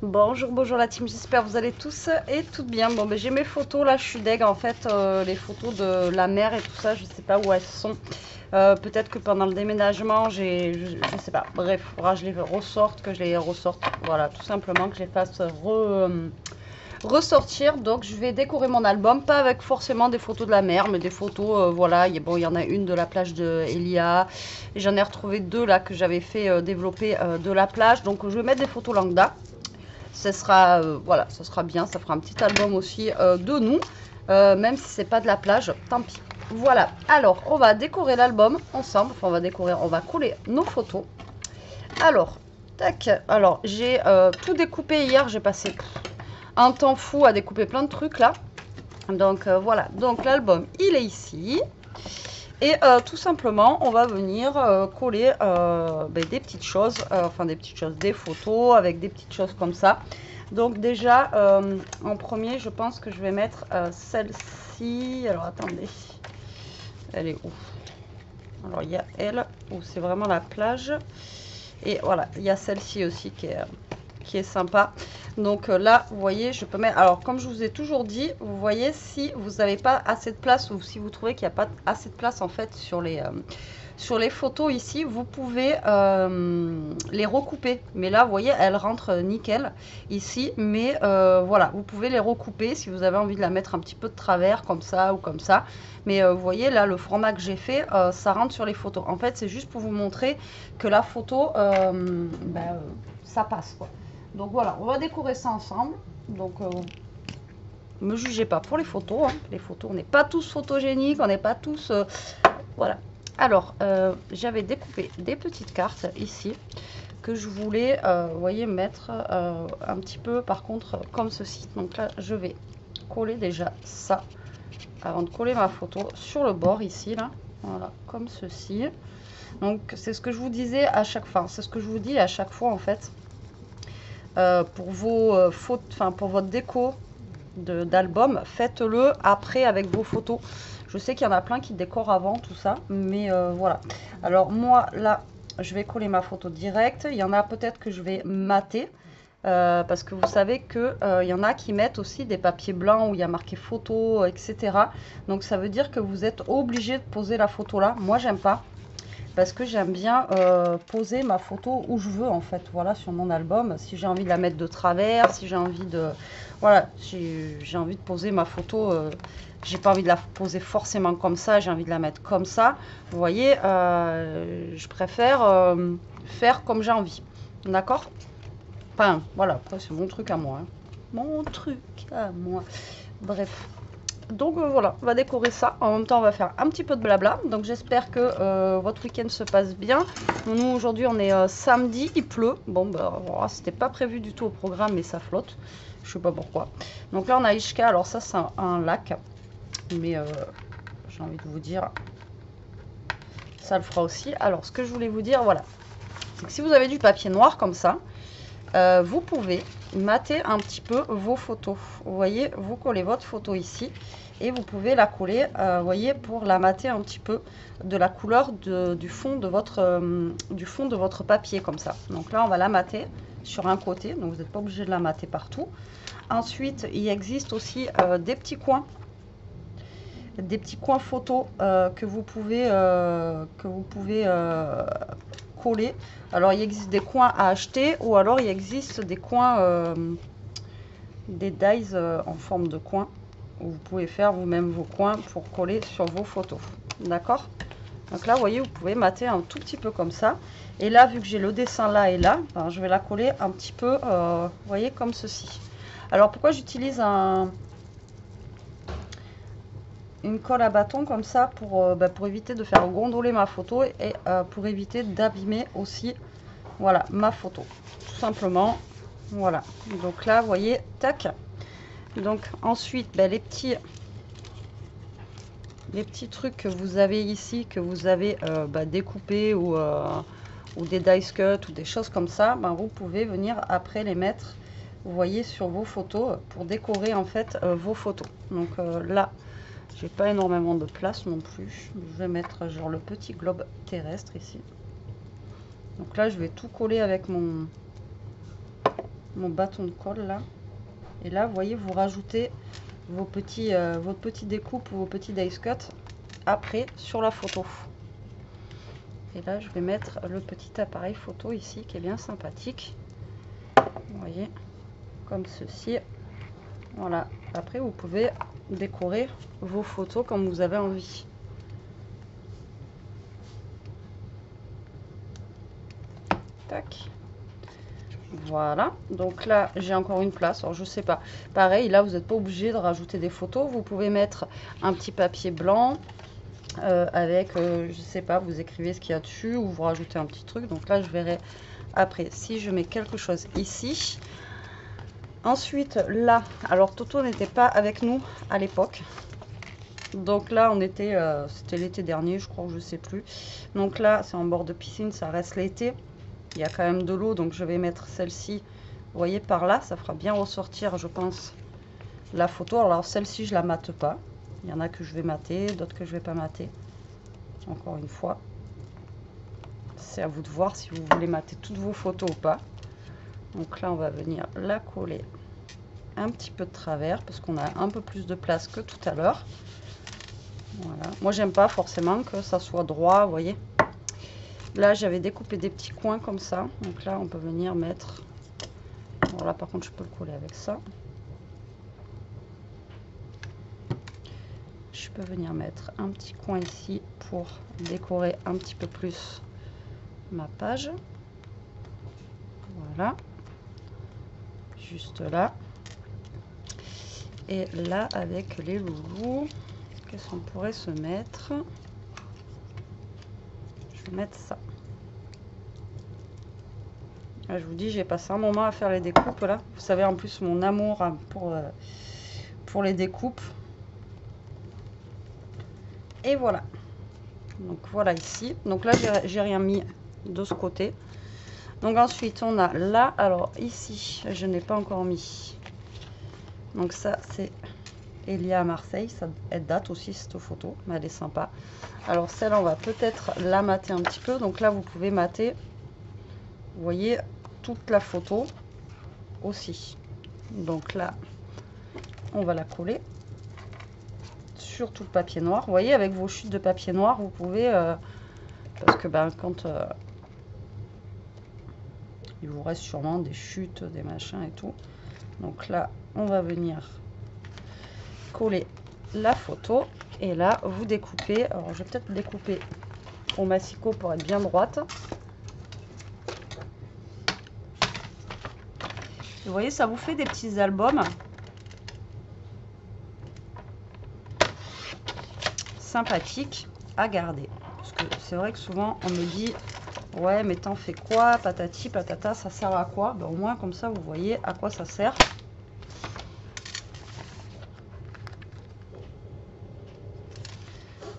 Bonjour, bonjour la team, j'espère que vous allez tous et toutes bien. Bon, ben, j'ai mes photos là, je suis deg en fait, les photos de la mer et tout ça, je sais pas où elles sont. Peut-être que pendant le déménagement, je sais pas. Bref, il faudra que je les ressorte, que je les ressorte. Voilà, tout simplement que je les fasse ressortir. Donc, je vais décorer mon album, pas avec forcément des photos de la mer, mais des photos, voilà. Bon, il y en a une de la plage de Elia. Et j'en ai retrouvé deux là que j'avais fait développer de la plage. Donc, je vais mettre des photos lambda. Ce sera, voilà, ce sera bien. Ça fera un petit album aussi de nous. Même si c'est pas de la plage, tant pis. Voilà, alors on va décorer l'album ensemble. Enfin, on va coller nos photos. Alors, tac. Alors, j'ai tout découpé hier. J'ai passé un temps fou à découper plein de trucs là. Donc voilà, donc l'album il est ici. Et tout simplement, on va venir coller des petites choses, enfin des petites choses, des photos avec des petites choses comme ça. Donc déjà, en premier, je pense que je vais mettre celle-ci. Alors attendez, elle est où? Alors il y a elle, où c'est vraiment la plage. Et voilà, il y a celle-ci aussi qui est sympa. Donc là, vous voyez, je peux mettre... Alors, comme je vous ai toujours dit, vous voyez, si vous n'avez pas assez de place ou si vous trouvez qu'il n'y a pas assez de place, en fait, sur les photos ici, vous pouvez les recouper. Mais là, vous voyez, elles rentrent nickel ici. Mais voilà, vous pouvez les recouper si vous avez envie de la mettre un petit peu de travers, comme ça ou comme ça. Mais vous voyez, là, le format que j'ai fait, ça rentre sur les photos. En fait, c'est juste pour vous montrer que la photo, ça passe, quoi. Donc voilà, on va décorer ça ensemble. Donc, me jugez pas pour les photos. Hein. Les photos, on n'est pas tous photogéniques, on n'est pas tous... voilà. Alors, j'avais découpé des petites cartes ici que je voulais, vous voyez, mettre un petit peu, par contre, comme ceci. Donc là, je vais coller déjà ça avant de coller ma photo sur le bord ici, là. Voilà, comme ceci. Donc, c'est ce que je vous disais à chaque fois. C'est ce que je vous dis à chaque fois, en fait. Pour vos photos, enfin pour votre déco d'album, faites-le après avec vos photos. Je sais qu'il y en a plein qui décorent avant tout ça, mais voilà. Alors moi là, je vais coller ma photo directe. Il y en a peut-être que je vais mater. Parce que vous savez que il y en a qui mettent aussi des papiers blancs où il y a marqué photo, etc. Donc ça veut dire que vous êtes obligé de poser la photo là. Moi j'aime pas parce que j'aime bien poser ma photo où je veux en fait, voilà, sur mon album. Si j'ai envie de la mettre de travers, si j'ai envie de, voilà, j'ai envie de poser ma photo, j'ai pas envie de la poser forcément comme ça, j'ai envie de la mettre comme ça. Vous voyez, je préfère faire comme j'ai envie, d'accord? Enfin, voilà, après c'est mon truc à moi, hein. Mon truc à moi. Bref. Donc voilà, on va décorer ça. En même temps, on va faire un petit peu de blabla. Donc j'espère que votre week-end se passe bien. Nous, aujourd'hui, on est samedi, il pleut. Bon, bah, voilà, c'était pas prévu du tout au programme, mais ça flotte. Je sais pas pourquoi. Donc là, on a Ishka. Alors ça, c'est un lac. Mais j'ai envie de vous dire, ça le fera aussi. Alors, ce que je voulais vous dire, voilà. C'est que si vous avez du papier noir comme ça, vous pouvez mater un petit peu vos photos. Vous voyez, vous collez votre photo ici et vous pouvez la coller, vous voyez, pour la mater un petit peu de la couleur du fond de votre papier comme ça. Donc là, on va la mater sur un côté, donc vous n'êtes pas obligé de la mater partout. Ensuite, il existe aussi des petits coins photos que vous pouvez coller. Alors il existe des coins à acheter ou alors il existe des coins, des dies en forme de coins où vous pouvez faire vous-même vos coins pour coller sur vos photos. D'accord? Donc là, vous voyez, vous pouvez mater un tout petit peu comme ça. Et là, vu que j'ai le dessin là et là, ben, je vais la coller un petit peu, vous voyez, comme ceci. Alors pourquoi j'utilise une colle à bâton comme ça pour éviter de faire gondoler ma photo et pour éviter d'abîmer aussi, voilà, ma photo tout simplement. Voilà, donc là vous voyez, tac. Donc ensuite les petits trucs que vous avez ici, que vous avez découpés ou des dice cut ou des choses comme ça, ben, vous pouvez venir après les mettre, vous voyez, sur vos photos pour décorer en fait vos photos. Donc là j'ai pas énormément de place non plus. Je vais mettre genre le petit globe terrestre ici. Donc là, je vais tout coller avec mon mon bâton de colle là. Et là, vous voyez, vous rajoutez vos petits, votre petite découpe ou vos petits dice cut après sur la photo. Et là, je vais mettre le petit appareil photo ici qui est bien sympathique. Vous voyez, comme ceci. Voilà. Après, vous pouvez décorer vos photos comme vous avez envie. Tac. Voilà, donc là j'ai encore une place, alors je sais pas, pareil là vous n'êtes pas obligé de rajouter des photos, vous pouvez mettre un petit papier blanc avec, je sais pas, vous écrivez ce qu'il y a dessus ou vous rajoutez un petit truc, donc là je verrai après si je mets quelque chose ici. Ensuite là, alors Toto n'était pas avec nous à l'époque, donc là on était, c'était l'été dernier je crois, je sais plus, donc là c'est en bord de piscine, ça reste l'été. Il y a quand même de l'eau, donc je vais mettre celle-ci, vous voyez, par là. Ça fera bien ressortir, je pense, la photo. Alors celle-ci, je la mate pas. Il y en a que je vais mater, d'autres que je vais pas mater. Encore une fois, c'est à vous de voir si vous voulez mater toutes vos photos ou pas. Donc là, on va venir la coller un petit peu de travers, parce qu'on a un peu plus de place que tout à l'heure. Voilà. Moi, j'aime pas forcément que ça soit droit, vous voyez. Là, j'avais découpé des petits coins comme ça. Donc là, on peut venir mettre... Bon, là, par contre, je peux le coller avec ça. Je peux venir mettre un petit coin ici pour décorer un petit peu plus ma page. Voilà. Juste là. Et là, avec les loulous, qu'est-ce qu'on pourrait se mettre ? Je vais mettre ça. Là, je vous dis, j'ai passé un moment à faire les découpes là. Vous savez en plus mon amour pour les découpes. Et voilà. Donc voilà ici. Donc là, j'ai rien mis de ce côté. Donc ensuite, on a là. Alors ici, je n'ai pas encore mis. Donc ça, c'est Elia à Marseille. Ça, elle date aussi cette photo, mais elle est sympa. Alors celle-là, on va peut-être la mater un petit peu. Donc là, vous pouvez mater. Vous voyez toute la photo aussi. Donc là, on va la coller sur tout le papier noir. Vous voyez, avec vos chutes de papier noir, vous pouvez, parce que ben, quand il vous reste sûrement des chutes, des machins et tout. Donc là, on va venir coller la photo. Et là, vous découpez. Alors, je vais peut-être découper au massicot pour être bien droite. Vous voyez, ça vous fait des petits albums sympathiques à garder. Parce que c'est vrai que souvent, on me dit, ouais, mais t'en fais quoi, patati, patata, ça sert à quoi? Ben, au moins, comme ça, vous voyez à quoi ça sert.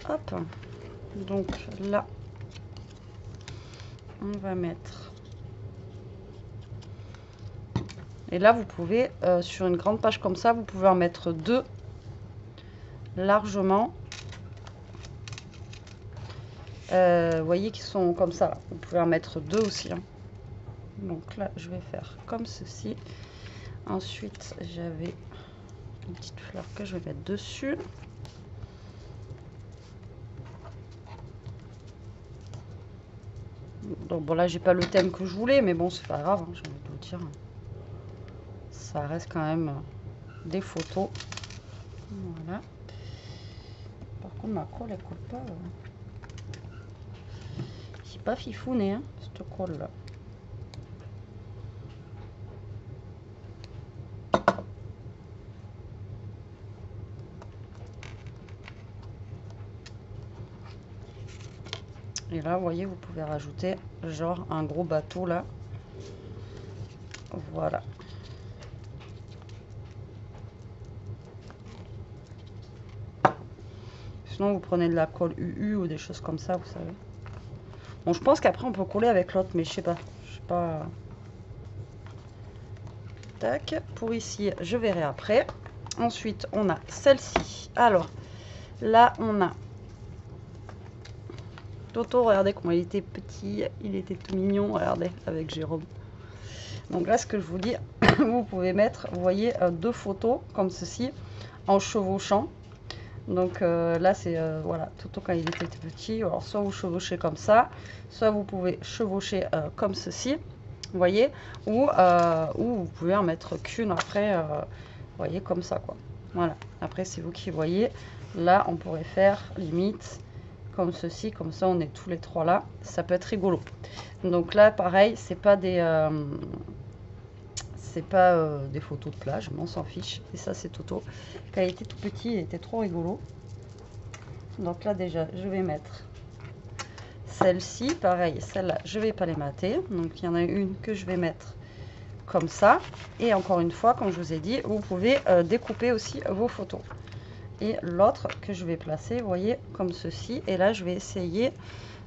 Hop. Donc là, on va mettre... Et là, vous pouvez, sur une grande page comme ça, vous pouvez en mettre deux largement. Vous voyez qu'ils sont comme ça. Vous pouvez en mettre deux aussi. Hein. Donc là, je vais faire comme ceci. Ensuite, j'avais une petite fleur que je vais mettre dessus. Donc bon, là, j'ai pas le thème que je voulais, mais bon, c'est pas grave, hein, j'ai envie de vous dire. Ça reste quand même des photos. Voilà. Par contre, ma colle, elle colle pas. C'est pas fifouné, hein, cette colle là. Et là, vous voyez, vous pouvez rajouter genre un gros bateau là. Voilà. Sinon, vous prenez de la colle UU ou des choses comme ça, vous savez. Bon, je pense qu'après, on peut coller avec l'autre, mais je sais pas. Je sais pas. Tac. Pour ici, je verrai après. Ensuite, on a celle-ci. Alors, là, on a Toto. Regardez comment il était petit. Il était tout mignon. Regardez, avec Jérôme. Donc là, ce que je vous dis, vous pouvez mettre, vous voyez, deux photos comme ceci en chevauchant. Donc là, c'est voilà, Toto quand il était petit. Alors soit vous chevauchez comme ça, soit vous pouvez chevaucher comme ceci, vous voyez, ou vous pouvez en mettre qu'une après, vous voyez, comme ça, quoi. Voilà, après c'est vous qui voyez. Là, on pourrait faire limite comme ceci, comme ça on est tous les trois là, ça peut être rigolo. Donc là, pareil, c'est pas des des photos de plage, mais on s'en fiche. Et ça, c'est Toto. Quand il était tout petit, il était trop rigolo. Donc là, déjà, je vais mettre celle-ci. Pareil, celle-là, je vais pas les mater. Donc il y en a une que je vais mettre comme ça. Et encore une fois, comme je vous ai dit, vous pouvez découper aussi vos photos. Et l'autre que je vais placer, vous voyez, comme ceci. Et là, je vais essayer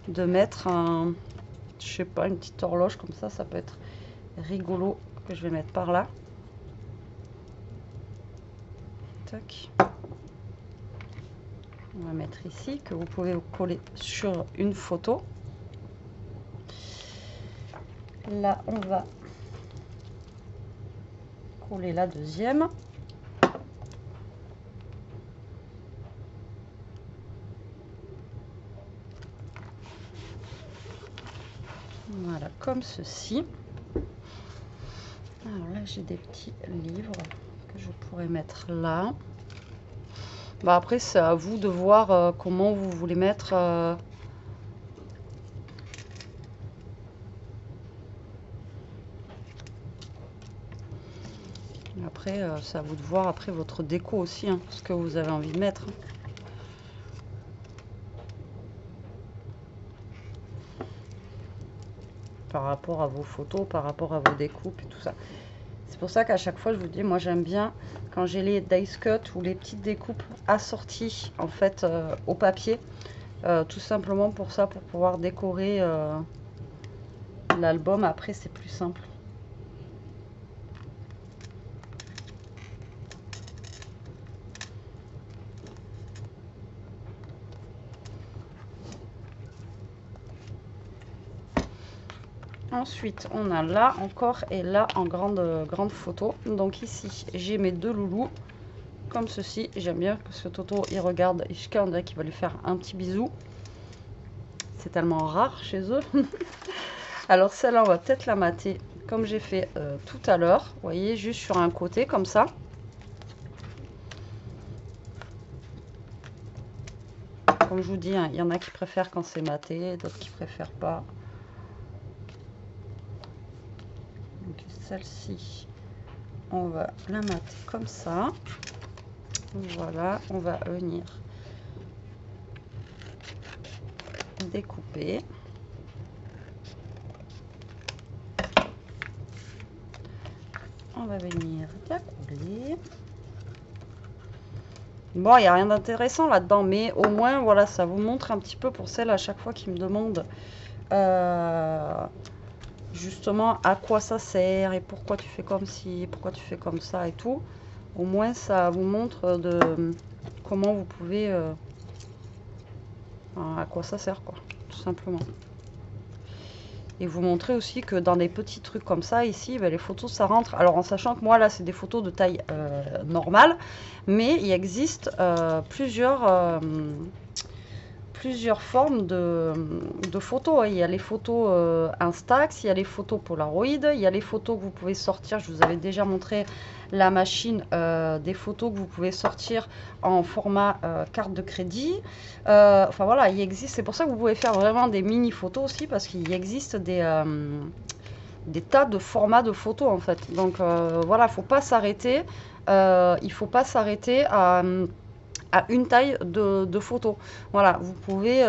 de mettre un, je sais pas, une petite horloge comme ça peut être rigolo, que je vais mettre par là. Tac. On va mettre ici, que vous pouvez coller sur une photo. Là, on va coller la deuxième. Voilà, comme ceci. Alors là, j'ai des petits livres que je pourrais mettre là. Bah après, c'est à vous de voir comment vous voulez mettre. Après, c'est à vous de voir après votre déco aussi, hein, ce que vous avez envie de mettre. Par rapport à vos photos, par rapport à vos découpes et tout ça. C'est pour ça qu'à chaque fois, je vous dis, moi j'aime bien quand j'ai les dice cut ou les petites découpes assorties en fait au papier. Tout simplement pour ça, pour pouvoir décorer l'album. Après, c'est plus simple. Ensuite, on a là encore et là en grande photo. Donc ici, j'ai mes deux loulous comme ceci. J'aime bien parce que Toto, il regarde et jusqu'à on dirait qu'il va lui faire un petit bisou. C'est tellement rare chez eux. Alors celle-là, on va peut-être la mater comme j'ai fait tout à l'heure. Vous voyez, juste sur un côté comme ça. Comme je vous dis, hein, il y en a qui préfèrent quand c'est maté, d'autres qui préfèrent pas. Celle-ci, on va la mater comme ça. Voilà, on va venir découper. On va venir la couler. Bon, il n'y a rien d'intéressant là-dedans, mais au moins, voilà, ça vous montre un petit peu pour celles à chaque fois qui me demandent justement à quoi ça sert et pourquoi tu fais comme ci, pourquoi tu fais comme ça et tout. Au moins, ça vous montre comment vous pouvez, à quoi ça sert, quoi, tout simplement. Et vous montrer aussi que dans des petits trucs comme ça, ici, ben, les photos, ça rentre. Alors, en sachant que moi, là, c'est des photos de taille normale, mais il existe plusieurs formes de photos. Il y a les photos Instax, il y a les photos Polaroid, il y a les photos que vous pouvez sortir. Je vous avais déjà montré la machine des photos que vous pouvez sortir en format carte de crédit. Enfin voilà, il existe. C'est pour ça que vous pouvez faire vraiment des mini photos aussi, parce qu'il existe des tas de formats de photos en fait. Donc voilà, faut pas s'arrêter. Il faut pas s'arrêter à une taille de photo. Voilà, vous pouvez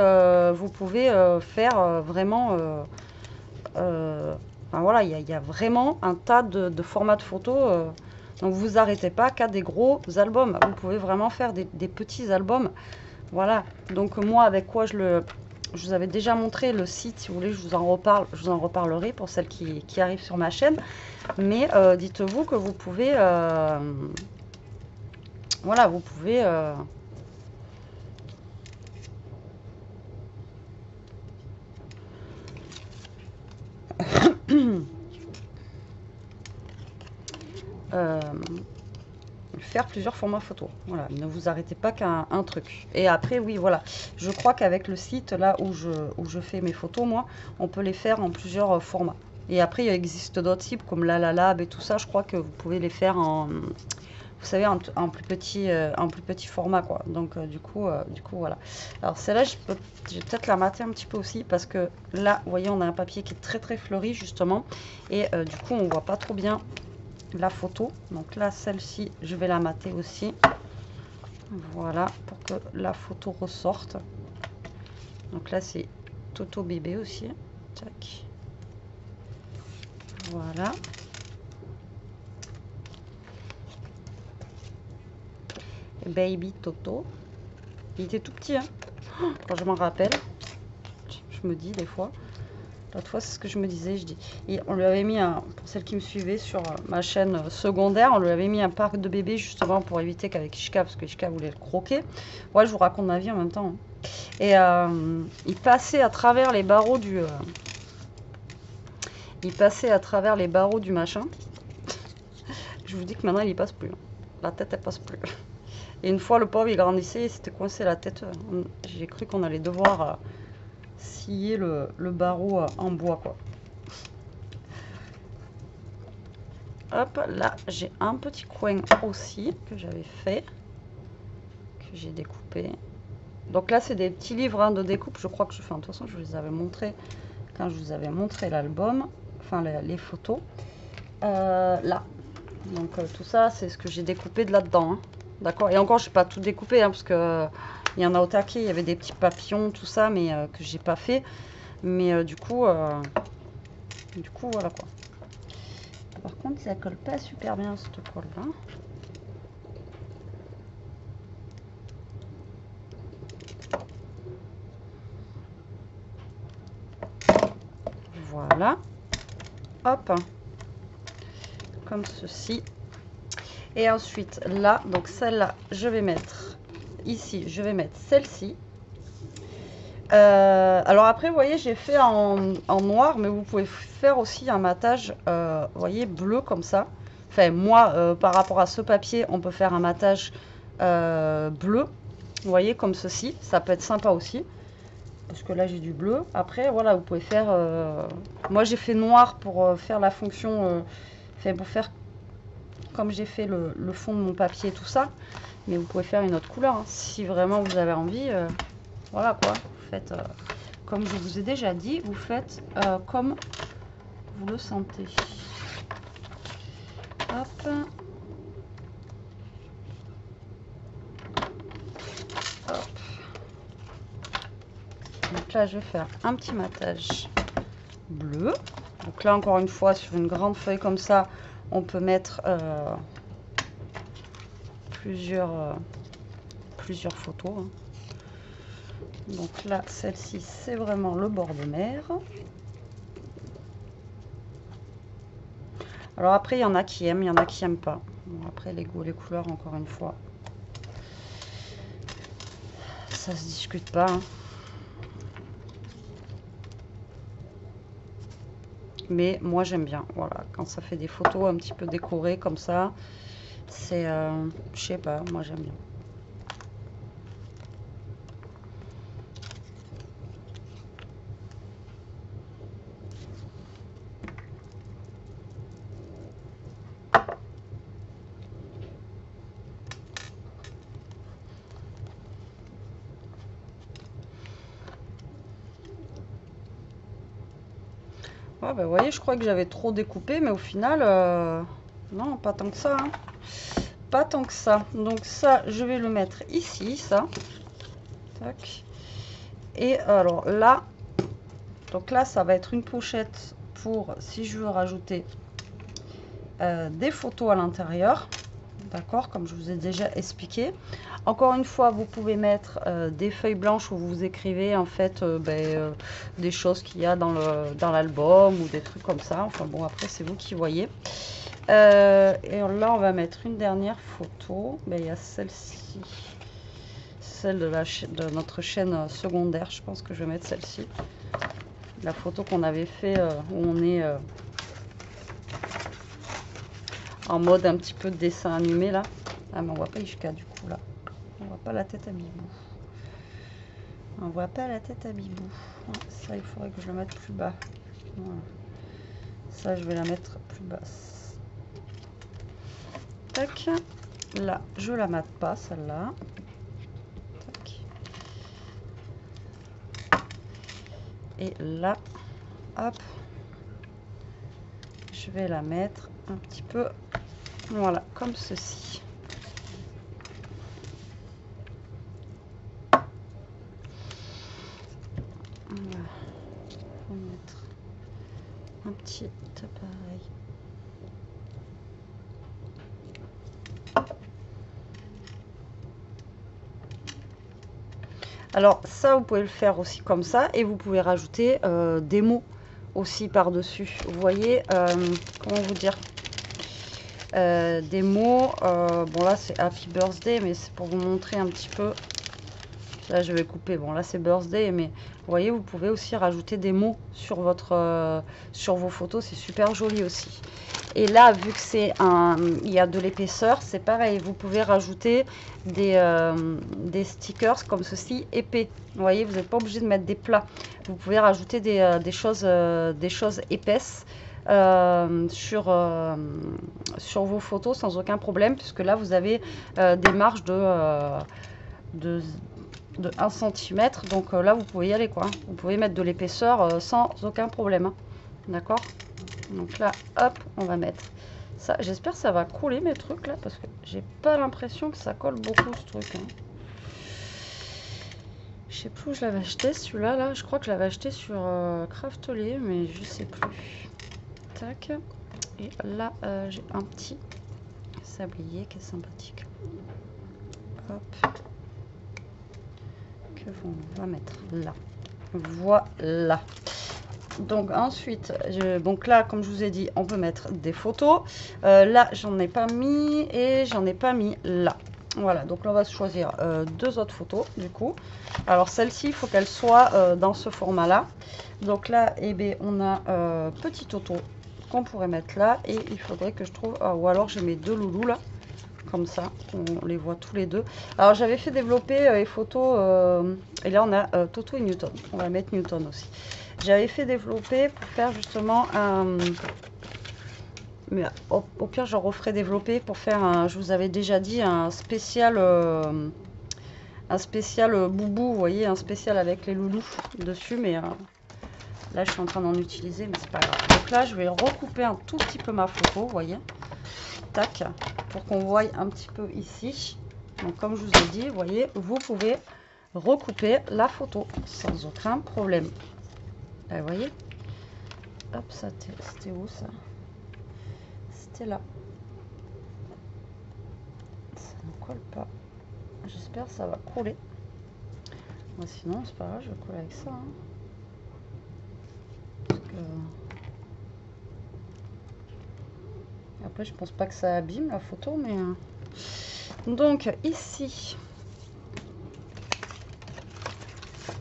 faire vraiment. Enfin, voilà, il y a vraiment un tas de formats de photos. Donc vous arrêtez pas qu'à des gros albums. Vous pouvez vraiment faire des petits albums. Voilà. Donc moi, avec quoi je vous avais déjà montré le site. Si vous voulez, je vous en reparlerai pour celles qui arrivent sur ma chaîne. Mais dites-vous que vous pouvez. Voilà, vous pouvez. faire plusieurs formats photo. Voilà, ne vous arrêtez pas qu'à un truc. Et après, oui, voilà, je crois qu'avec le site là où je fais mes photos, moi, on peut les faire en plusieurs formats. Et après, il existe d'autres sites comme Lalalab et tout ça. Je crois que vous pouvez les faire en, vous savez, en plus petit format, quoi. Donc, du coup, voilà. Alors, celle-là, je vais peut-être la mater un petit peu aussi parce que là, vous voyez, on a un papier qui est très très fleuri justement, et du coup, on voit pas trop bien la photo. Donc là, celle-ci, je vais la mater aussi. Voilà, pour que la photo ressorte. Donc là, c'est Toto bébé aussi. Tac. Voilà. Baby Toto. Il était tout petit, hein, quand je m'en rappelle. Je me dis des fois. L'autre fois, c'est ce que je me disais. Je dis. Et on lui avait mis pour celles qui me suivaient sur ma chaîne secondaire, on lui avait mis un parc de bébés justement pour éviter qu'avec Ishka, parce que Ishka voulait le croquer. Ouais, je vous raconte ma vie en même temps. Hein. Et il passait à travers les barreaux du. Il passait à travers les barreaux du machin. Je vous dis que maintenant il y passe plus. Hein. La tête elle passe plus. Et une fois le pauvre il grandissait, il s'était coincé la tête. J'ai cru qu'on allait devoir scier le barreau en bois, quoi. Hop, là j'ai un petit coin aussi que j'avais fait, que j'ai découpé. Donc là c'est des petits livres, hein, de découpe. Je crois que de toute façon je vous les avais montrés quand je vous avais montré l'album, enfin les photos. Là, donc tout ça c'est ce que j'ai découpé de là-dedans, hein. D'accord. Et encore je n'ai pas tout découpé, hein, parce que il y en a au taquet, il y avait des petits papillons, tout ça, mais que j'ai pas fait. Mais du coup voilà quoi. Par contre, ça colle pas super bien cette colle là. Voilà. Hop. Comme ceci. Et ensuite là, donc celle-là, je vais mettre ici, je vais mettre celle-ci. Alors après, vous voyez, j'ai fait en noir, mais vous pouvez faire aussi un matage, vous voyez, bleu comme ça. Enfin, moi, par rapport à ce papier, on peut faire un matage bleu, vous voyez, comme ceci. Ça peut être sympa aussi, parce que là, j'ai du bleu. Après, voilà, vous pouvez faire... moi, j'ai fait noir pour faire la fonction... Enfin, pour faire comme j'ai fait le fond de mon papier et tout ça. Mais vous pouvez faire une autre couleur, hein, si vraiment vous avez envie. Voilà, quoi. Faites, comme je vous ai déjà dit, vous faites comme vous le sentez. Hop. Hop. Donc là, je vais faire un petit matage bleu. Donc là, encore une fois, sur une grande feuille comme ça, on peut mettre plusieurs photos. Hein. Donc là, celle-ci, c'est vraiment le bord de mer. Alors après, il y en a qui aiment, il y en a qui n'aiment pas. Bon, après, les goûts, les couleurs, encore une fois, ça se discute pas. Hein. Mais moi, j'aime bien. Voilà, quand ça fait des photos un petit peu décorées comme ça, c'est, je sais pas, moi j'aime bien. Ouais, bah, vous voyez, je crois que j'avais trop découpé, mais au final, non, pas tant que ça. Hein. Pas tant que ça. Donc ça, je vais le mettre ici, ça. Tac. Et alors là, donc là, ça va être une pochette pour si je veux rajouter des photos à l'intérieur. D'accord, comme je vous ai déjà expliqué. Encore une fois, vous pouvez mettre des feuilles blanches où vous écrivez en fait des choses qu'il y a dans l'album ou des trucs comme ça. Enfin bon, après c'est vous qui voyez. Et là, on va mettre une dernière photo. Ben, il y a celle-ci, celle de notre chaîne secondaire. Je pense que je vais mettre celle-ci. La photo qu'on avait fait où on est... en mode un petit peu de dessin animé là. Ah mais on voit pas Ishka du coup là. On voit pas la tête à Bibou. On voit pas la tête à Bibou. Ça il faudrait que je le mette plus bas. Voilà. Ça je vais la mettre plus basse. Tac. Là je la mate pas celle-là. Et là, hop, je vais la mettre un petit peu, voilà, comme ceci. On va remettre un petit appareil. Alors ça, vous pouvez le faire aussi comme ça et vous pouvez rajouter des mots aussi par-dessus. Vous voyez, comment vous dire, des mots. Bon là c'est Happy Birthday, mais c'est pour vous montrer un petit peu. Là je vais couper. Bon là c'est Birthday, mais vous voyez, vous pouvez aussi rajouter des mots sur votre, sur vos photos. C'est super joli aussi. Et là, vu que c'est il y a de l'épaisseur, c'est pareil. Vous pouvez rajouter des stickers comme ceci, épais. Vous voyez, vous n'êtes pas obligé de mettre des plats. Vous pouvez rajouter des choses épaisses sur vos photos sans aucun problème, puisque là, vous avez des marges de 1 cm. Donc là, vous pouvez y aller, quoi. Vous pouvez mettre de l'épaisseur sans aucun problème. Hein. D'accord ? Donc là, hop, on va mettre ça. J'espère que ça va coller mes trucs là, parce que j'ai pas l'impression que ça colle beaucoup ce truc. Hein. Je sais plus où je l'avais acheté celui-là. Là, je crois que je l'avais acheté sur Craftly, mais je sais plus. Tac. Et là, j'ai un petit sablier qui est sympathique. Hop. Que on va mettre là. Voilà. Donc ensuite, donc là, comme je vous ai dit, on peut mettre des photos. Là, j'en ai pas mis et j'en ai pas mis là. Voilà, donc là, on va choisir deux autres photos du coup. Alors celle-ci, il faut qu'elle soit dans ce format-là. Donc là, eh bien, on a petit Toto qu'on pourrait mettre là. Et il faudrait que je trouve... ou alors, je mets deux loulous là. Comme ça, on les voit tous les deux. Alors j'avais fait développer les photos. Et là, on a Toto et Newton. On va mettre Newton aussi. J'avais fait développer pour faire justement un... Mais au pire, je referai développer pour faire un... Je vous avais déjà dit, un spécial boubou, vous voyez, un spécial avec les loulous dessus. Mais là, je suis en train d'en utiliser, mais c'est pas grave. Donc là, je vais recouper un tout petit peu ma photo, vous voyez. Tac, pour qu'on voie un petit peu ici. Donc comme je vous ai dit, vous voyez, vous pouvez recouper la photo sans aucun problème. Là, vous voyez, hop, ça c'était où ça? C'était là. Ça ne colle pas. J'espère que ça va coller. Moi, sinon, c'est pas grave, je vais coller avec ça. Hein. Parce que... Après, je pense pas que ça abîme la photo, mais... Donc, ici...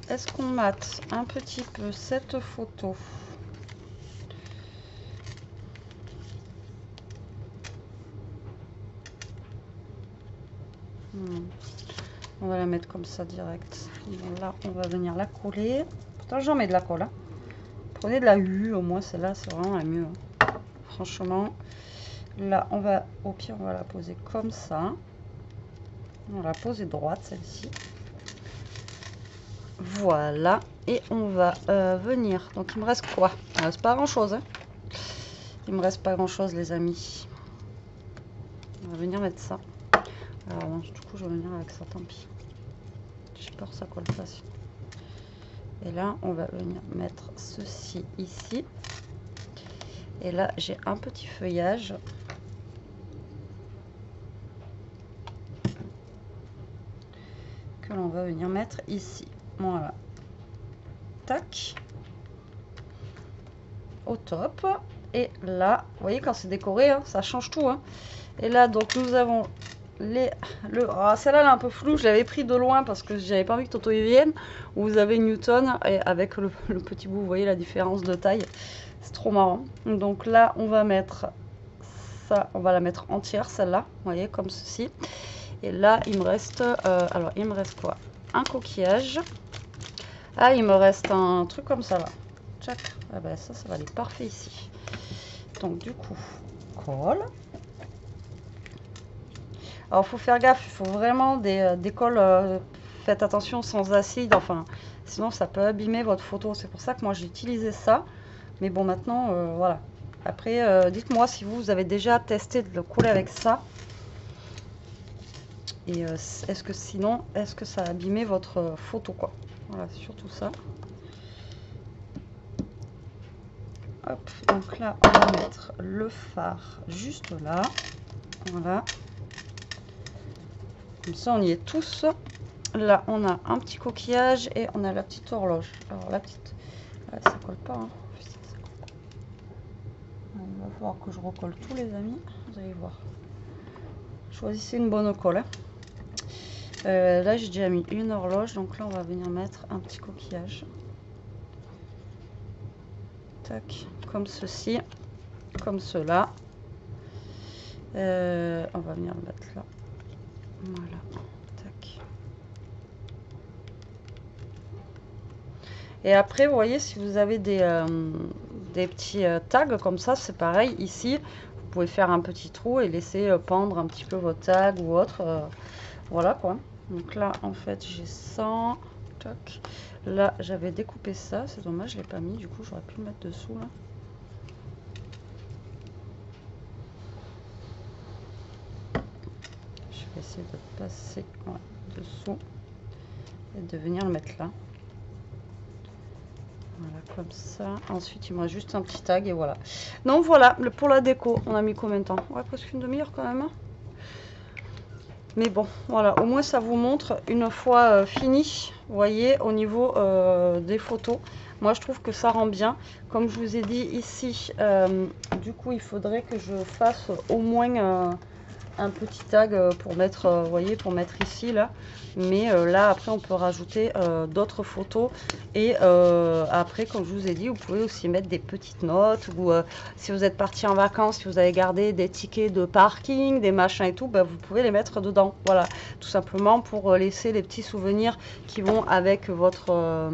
Est-ce qu'on mate un petit peu cette photo? On va la mettre comme ça direct. Donc là, on va venir la coller. Pourtant, j'en mets de la colle. Hein. Prenez de la U, au moins celle-là, c'est vraiment la mieux. Hein. Franchement, là, on va, au pire, on va la poser comme ça. On va la poser droite, celle-ci. Voilà. Et on va venir. Donc, il me reste quoi? Il me reste pas grand-chose. Hein. Il me reste pas grand-chose, les amis. On va venir mettre ça. Alors, non, du coup, je vais venir avec ça, tant pis. J'ai peur que ça colle pas. Et là, on va venir mettre ceci ici. Et là, j'ai un petit feuillage. Que l'on va venir mettre ici. Voilà. Tac. Au top. Et là, vous voyez, quand c'est décoré, hein, ça change tout. Hein. Et là, donc, nous avons... celle-là elle est un peu floue, je l'avais pris de loin parce que j'avais pas envie que Toto y vienne. Vous avez Newton et avec le petit bout, vous voyez la différence de taille, c'est trop marrant. Donc là on va mettre ça, on va la mettre entière, celle-là, vous voyez, comme ceci. Et là, il me reste, alors, il me reste quoi? Un coquillage. Ah, il me reste un truc comme ça, là. Tchac. Ah ben, ça va aller parfait ici. Donc, du coup, colle. Alors, il faut faire gaffe, il faut vraiment des colles, faites attention, sans acide, enfin, sinon ça peut abîmer votre photo. C'est pour ça que moi j'ai utilisé ça. Mais bon, maintenant, voilà. Après, dites-moi si vous avez déjà testé de le coller avec ça. Et est-ce que sinon, est-ce que ça a abîmé votre photo, quoi. Voilà, surtout ça. Hop, donc là, on va mettre le phare juste là. Voilà. Comme ça, on y est tous. Là, on a un petit coquillage et on a la petite horloge. Alors, la petite... Ouais, ça colle pas, hein. Putain, ça colle pas. Il va falloir que je recolle tous, les amis. Vous allez voir. Choisissez une bonne colle. Hein. Là, j'ai déjà mis une horloge. Donc là, on va venir mettre un petit coquillage. Tac, comme ceci. Comme cela. On va venir le mettre là. Voilà. Tac. Et après, vous voyez, si vous avez des petits tags comme ça, c'est pareil. Ici, vous pouvez faire un petit trou et laisser pendre un petit peu votre tag ou autre. Voilà quoi. Donc là, en fait, j'ai 100. Tac. Là, j'avais découpé ça. C'est dommage, je ne l'ai pas mis. Du coup, j'aurais pu le mettre dessous là. Je vais essayer de passer dessous et de venir le mettre là. Voilà, comme ça. Ensuite, il me reste juste un petit tag et voilà. Donc voilà, pour la déco, on a mis combien de temps? Ouais, presque une demi-heure quand même. Mais bon, voilà, au moins ça vous montre une fois fini, vous voyez, au niveau des photos. Moi, je trouve que ça rend bien. Comme je vous ai dit ici, du coup, il faudrait que je fasse au moins un petit tag pour mettre, vous voyez, pour mettre ici, là. Mais là, après, on peut rajouter d'autres photos. Et après, comme je vous ai dit, vous pouvez aussi mettre des petites notes. Ou si vous êtes parti en vacances, si vous avez gardé des tickets de parking, des machins et tout, bah, vous pouvez les mettre dedans. Voilà, tout simplement pour laisser les petits souvenirs qui vont avec votre...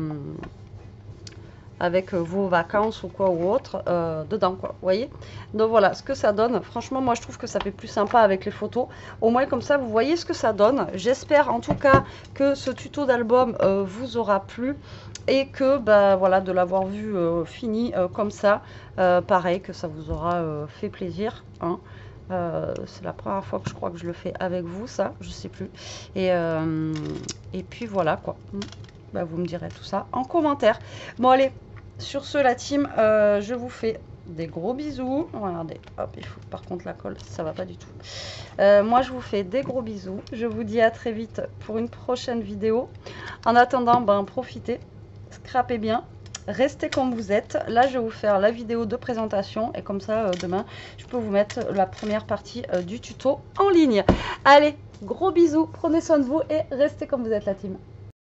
avec vos vacances ou quoi ou autre dedans quoi, vous voyez. Donc voilà ce que ça donne. Franchement, moi je trouve que ça fait plus sympa avec les photos. Au moins comme ça vous voyez ce que ça donne. J'espère en tout cas que ce tuto d'album vous aura plu et que bah voilà, de l'avoir vu fini comme ça, pareil, que ça vous aura fait plaisir, hein. C'est la première fois que je crois que je le fais avec vous, ça, je sais plus. Et puis voilà quoi. Bah, vous me direz tout ça en commentaire. Bon allez, sur ce la team, je vous fais des gros bisous. Regardez, hop, il faut par contre la colle, ça va pas du tout. Moi je vous fais des gros bisous. Je vous dis à très vite pour une prochaine vidéo. En attendant, ben profitez, scrapez bien. Restez comme vous êtes. Là, je vais vous faire la vidéo de présentation. Et comme ça, demain, je peux vous mettre la première partie du tuto en ligne. Allez, gros bisous. Prenez soin de vous et restez comme vous êtes, la team.